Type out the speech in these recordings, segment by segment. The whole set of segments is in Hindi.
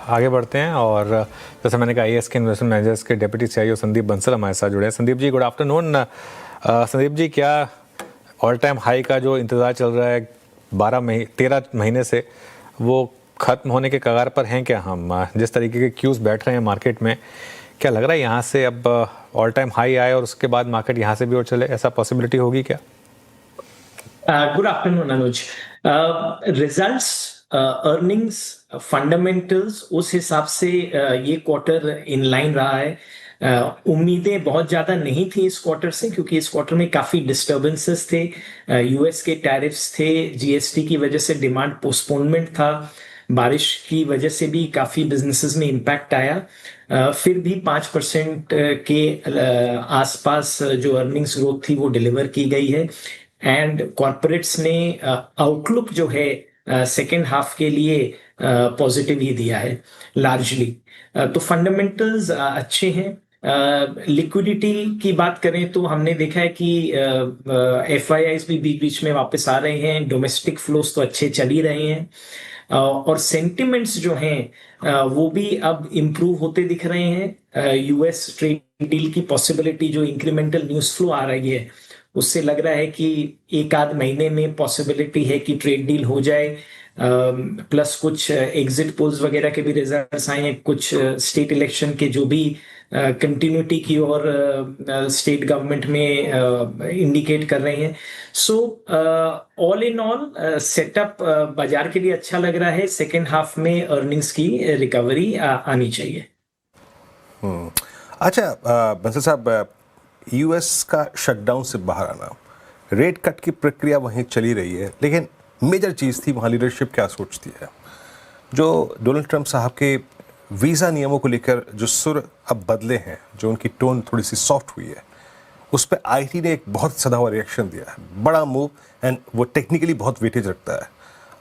आगे बढ़ते हैं और जैसे मैंने कहा IAS के इन्वेस्टमेंट मैनेजर्स के डेप्यूटी CIO संदीप बंसल हमारे साथ जुड़े हैं। Sandeep ji, good afternoon. संदीप जी, क्या ऑल टाइम हाई का जो इंतज़ार चल रहा है 13 महीने से, वो ख़त्म होने के कगार पर हैं क्या हम? जिस तरीके के क्यूज़ बैठ रहे हैं मार्केट में, क्या लग रहा है यहाँ से अब ऑल टाइम हाई आए और उसके बाद मार्केट यहाँ से भी और चले, ऐसा पॉसिबिलिटी होगी क्या? गुड आफ्टरनून अनुज। रिजल्ट्स, अर्निंग्स, फंडामेंटल्स उस हिसाब से ये क्वार्टर इन लाइन रहा है। उम्मीदें बहुत ज्यादा नहीं थी इस क्वार्टर से, क्योंकि इस क्वार्टर में काफी डिस्टरबेंसेस थे। US के टैरिफ्स थे, GST की वजह से डिमांड पोस्टपोनमेंट था, बारिश की वजह से भी काफी बिजनेसेस में इम्पैक्ट आया। फिर भी 5% के आसपास जो अर्निंग्स ग्रोथ थी वो डिलीवर की गई है। एंड कॉर्पोरेट्स ने आउटलुक जो है सेकेंड हाफ के लिए पॉजिटिव ही दिया है लार्जली। तो फंडामेंटल्स अच्छे हैं। लिक्विडिटी की बात करें तो हमने देखा है कि FIIs भी बीच बीच में वापस आ रहे हैं, डोमेस्टिक फ्लोस तो अच्छे चल ही रहे हैं, और सेंटिमेंट्स जो हैं वो भी अब इम्प्रूव होते दिख रहे हैं। US ट्रेड डील की पॉसिबिलिटी, जो इंक्रीमेंटल न्यूज फ्लो आ रही है, उससे लग रहा है कि एक आध महीने में पॉसिबिलिटी है कि ट्रेड डील हो जाए। प्लस कुछ एग्जिट पोल्स वगैरह के भी रिजल्ट्स आए हैं, कुछ स्टेट इलेक्शन के जो भी कंटिन्यूटी की और स्टेट गवर्नमेंट में इंडिकेट कर रहे हैं। So all in all setup बाजार के लिए अच्छा लग रहा है। सेकेंड हाफ में अर्निंग्स की रिकवरी आनी चाहिए। अच्छा बंसल साहब, US का शटडाउन से बाहर आना, रेट कट की प्रक्रिया वहीं चली रही है, लेकिन मेजर चीज़ थी वहाँ लीडरशिप क्या सोचती है। जो डोनाल्ड ट्रंप साहब के वीज़ा नियमों को लेकर जो सुर अब बदले हैं, जो उनकी टोन थोड़ी सी सॉफ्ट हुई है, उस पर IT ने एक बहुत सदा हुआ रिएक्शन दिया है, बड़ा मूव, एंड वो टेक्निकली बहुत वेटेज रखता है।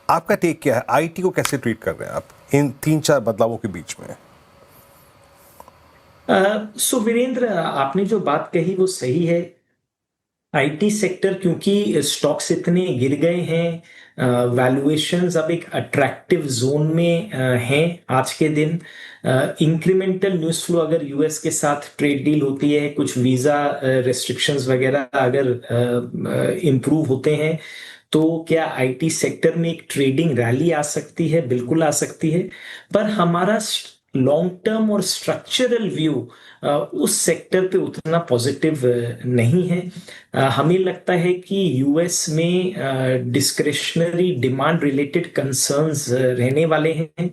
आपका टेक क्या है? IT को कैसे ट्रीट कर रहे हैं आप इन 3-4 बदलावों के बीच में? सो वीरेंद्र, आपने जो बात कही वो सही है। IT सेक्टर, क्योंकि स्टॉक्स इतने गिर गए हैं, वैल्यूएशंस अब एक अट्रैक्टिव जोन में हैं आज के दिन। इंक्रीमेंटल न्यूज फ्लो अगर US के साथ ट्रेड डील होती है, कुछ वीजा रेस्ट्रिक्शंस वगैरह अगर इम्प्रूव होते हैं, तो क्या IT सेक्टर में एक ट्रेडिंग रैली आ सकती है? बिल्कुल आ सकती है। पर हमारा लॉन्ग टर्म और स्ट्रक्चरल व्यू उस सेक्टर पे उतना पॉजिटिव नहीं है। हमें लगता है कि US में डिस्क्रिशनरी डिमांड रिलेटेड कंसर्न्स रहने वाले हैं।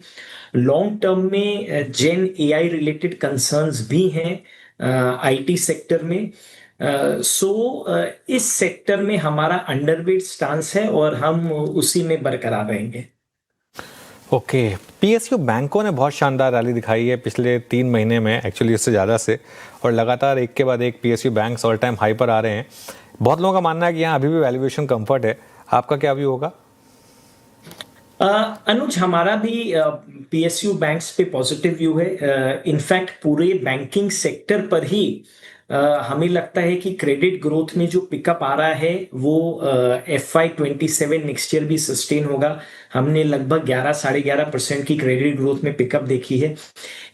लॉन्ग टर्म में जेन AI रिलेटेड कंसर्न्स भी हैं IT सेक्टर में। इस सेक्टर में हमारा अंडरवेट स्टांस है और हम उसी में बरकरार रहेंगे। ओके, PSU बैंकों ने बहुत शानदार रैली दिखाई है पिछले 3 महीने में, एक्चुअली इससे ज़्यादा से, और लगातार एक के बाद एक PSU banks all time high पर आ रहे हैं। बहुत लोगों का मानना है कि यहाँ अभी भी वैल्यूएशन कंफर्ट है। आपका क्या व्यू होगा? अनुज, हमारा भी PSU बैंक्स पे पॉजिटिव व्यू है। इनफैक्ट पूरे बैंकिंग सेक्टर पर ही हमें लगता है कि क्रेडिट ग्रोथ में जो पिकअप आ रहा है वो FY27 नेक्स्ट ईयर भी सस्टेन होगा। हमने लगभग 11-11.5% की क्रेडिट ग्रोथ में पिकअप देखी है।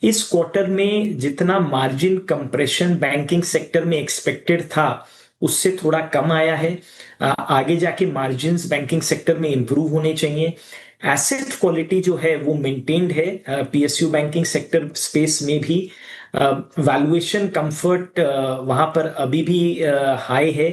इस क्वार्टर में जितना मार्जिन कंप्रेशन बैंकिंग सेक्टर में एक्सपेक्टेड था, उससे थोड़ा कम आया है। आगे जाके मार्जिन्स बैंकिंग सेक्टर में इंप्रूव होने चाहिए। एसेट क्वालिटी जो है वो मेंटेन्ड है PSU बैंकिंग सेक्टर स्पेस में भी। वैल्यूएशन कंफर्ट वहां पर अभी भी हाई है,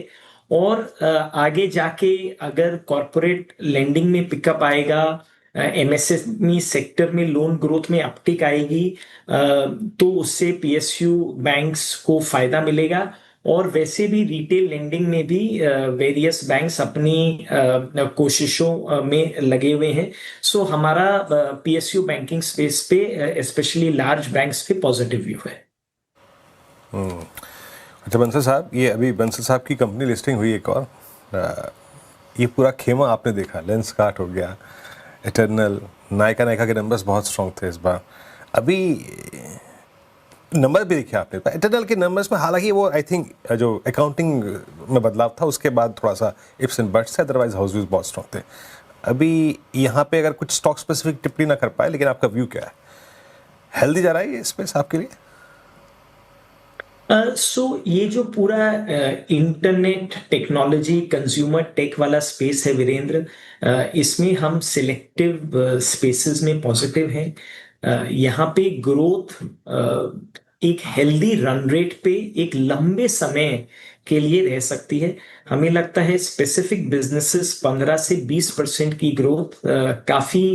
और आगे जाके अगर कॉरपोरेट लेंडिंग में पिकअप आएगा, MSME सेक्टर में लोन ग्रोथ में अपटिक आएगी, तो उससे PSU बैंक्स को फायदा मिलेगा। और वैसे भी रिटेल लेंडिंग में भी वेरियस बैंक्स अपनी कोशिशों में लगे हुए हैं। सो हमारा PSU बैंकिंग स्पेस पे, स्पेशली लार्ज बैंक्स पे पॉजिटिव व्यू है। अच्छा बंसल साहब, ये अभी बंसल साहब की कंपनी लिस्टिंग हुई एक और, ये पूरा खेमा आपने देखा, लेंसकार्ट हो गया, इटर्नल, नायका के नंबर्स बहुत स्ट्रॉन्ग थे इस बार। अभी नंबर भी देखे आपने इटर्नल के नंबर्स में, हालांकि वो आई थिंक जो अकाउंटिंग में बदलाव था उसके बाद थोड़ा सा इफ्स एंड बट्स है, अदरवाइज हाउस व्यूज बहुत स्ट्रॉन्ग थे। अभी यहाँ पे अगर कुछ स्टॉक स्पेसिफिक टिप्पणी ना कर पाए, लेकिन आपका व्यू क्या है? हेल्दी जा रहा है ये स्पेस आपके लिए? ये जो पूरा इंटरनेट टेक्नोलॉजी कंज्यूमर टेक वाला स्पेस है वीरेंद्र, इसमें हम सिलेक्टिव स्पेसेस में पॉजिटिव हैं। यहाँ पे ग्रोथ एक हेल्दी रन रेट पे एक लंबे समय के लिए रह सकती है। हमें लगता है स्पेसिफिक बिजनेसेस 15 से 20% की ग्रोथ काफी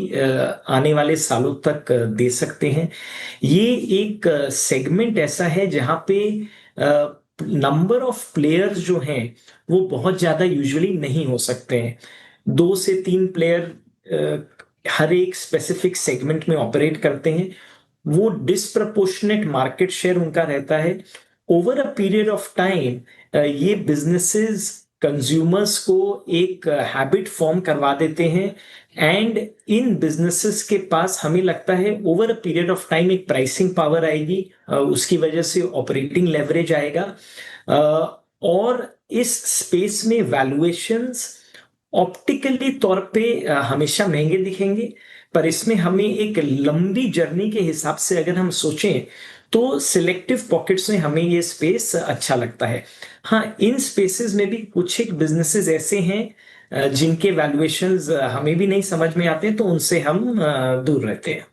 आने वाले सालों तक दे सकते हैं। ये एक सेगमेंट ऐसा है जहां पे नंबर ऑफ प्लेयर्स जो हैं वो बहुत ज्यादा यूजुअली नहीं हो सकते हैं। 2 से 3 प्लेयर हर एक स्पेसिफिक सेगमेंट में ऑपरेट करते हैं। वो डिस्प्रपोर्शनेट मार्केट शेयर उनका रहता है। Over a period of time ये बिजनेसेस कंज्यूमर्स को एक हैबिट फॉर्म करवा देते हैं एंड इन बिजनेसेस के पास हमें लगता है over a period of time एक प्राइसिंग पावर आएगी, उसकी वजह से ऑपरेटिंग लेवरेज आएगा और इस स्पेस में वैल्यूएशंस ऑप्टिकली तौर पे हमेशा महंगे दिखेंगे, पर इसमें हमें एक लंबी जर्नी के हिसाब से अगर हम सोचें तो सिलेक्टिव पॉकेट्स में हमें ये स्पेस अच्छा लगता है। हाँ, इन स्पेसेस में भी कुछ एक बिजनेसेस ऐसे हैं जिनके वैल्यूएशंस हमें भी नहीं समझ में आते, तो उनसे हम दूर रहते हैं।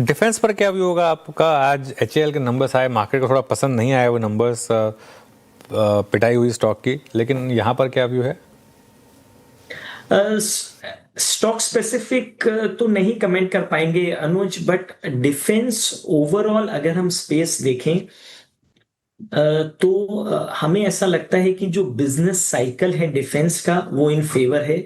डिफेंस पर क्या व्यू होगा आपका? आज एचएएल के नंबर्स आए, मार्केट को थोड़ा पसंद नहीं आया वो नंबर्स, पिटाई हुई स्टॉक की, लेकिन यहाँ पर क्या व्यू है? स्टॉक स्पेसिफिक तो नहीं कमेंट कर पाएंगे अनुज, बट डिफेंस ओवरऑल अगर हम स्पेस देखें तो हमें ऐसा लगता है कि जो बिजनेस साइकिल है डिफेंस का वो इन फेवर है।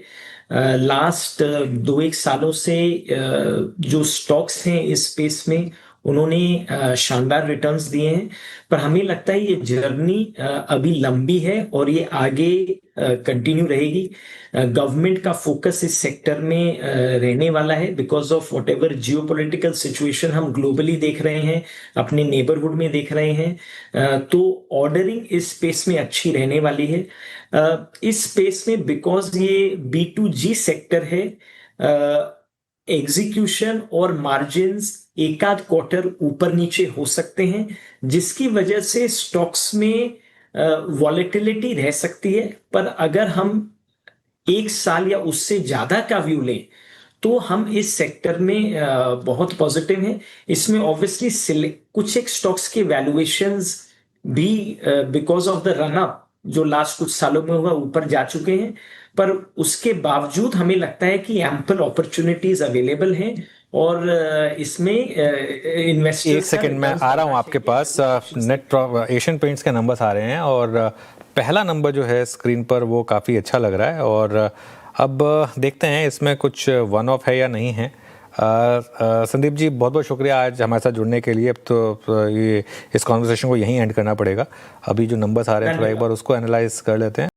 लास्ट 2-1 सालों से जो स्टॉक्स हैं इस स्पेस में उन्होंने शानदार रिटर्न्स दिए हैं, पर हमें लगता है ये जर्नी अभी लंबी है और ये आगे कंटिन्यू रहेगी। गवर्नमेंट का फोकस इस सेक्टर में रहने वाला है because of what ever geopolitical situation हम ग्लोबली देख रहे हैं, अपने नेबरहुड में देख रहे हैं, तो ऑर्डरिंग इस स्पेस में अच्छी रहने वाली है। इस स्पेस में बिकॉज ये B2G सेक्टर है, एग्जीक्यूशन और मार्जिन्स एक आध क्वार्टर ऊपर नीचे हो सकते हैं, जिसकी वजह से स्टॉक्स में वॉलेटिलिटी रह सकती है। पर अगर हम 1 साल या उससे ज्यादा का व्यू लें तो हम इस सेक्टर में बहुत पॉजिटिव हैं। इसमें ऑब्वियसली कुछ एक स्टॉक्स के वैल्यूएशंस भी because of the run up जो लास्ट कुछ सालों में हुआ ऊपर जा चुके हैं, पर उसके बावजूद हमें लगता है कि एम्पल अपॉर्चुनिटीज अवेलेबल हैं और इसमें इन्वेस्टर्स। एक सेकंड में आ रहा हूं आपके पास। नेट एशियन पेंट्स के नंबर्स आ रहे हैं और पहला नंबर जो है स्क्रीन पर वो काफ़ी अच्छा लग रहा है और अब देखते हैं इसमें कुछ वन ऑफ है या नहीं है। संदीप जी बहुत बहुत शुक्रिया आज हमारे साथ जुड़ने के लिए। अब तो ये इस कॉन्वर्सेशन को यहीं एंड करना पड़ेगा। अभी जो नंबर्स आ रहे हैं थोड़ा एक बार उसको एनालाइज कर लेते हैं।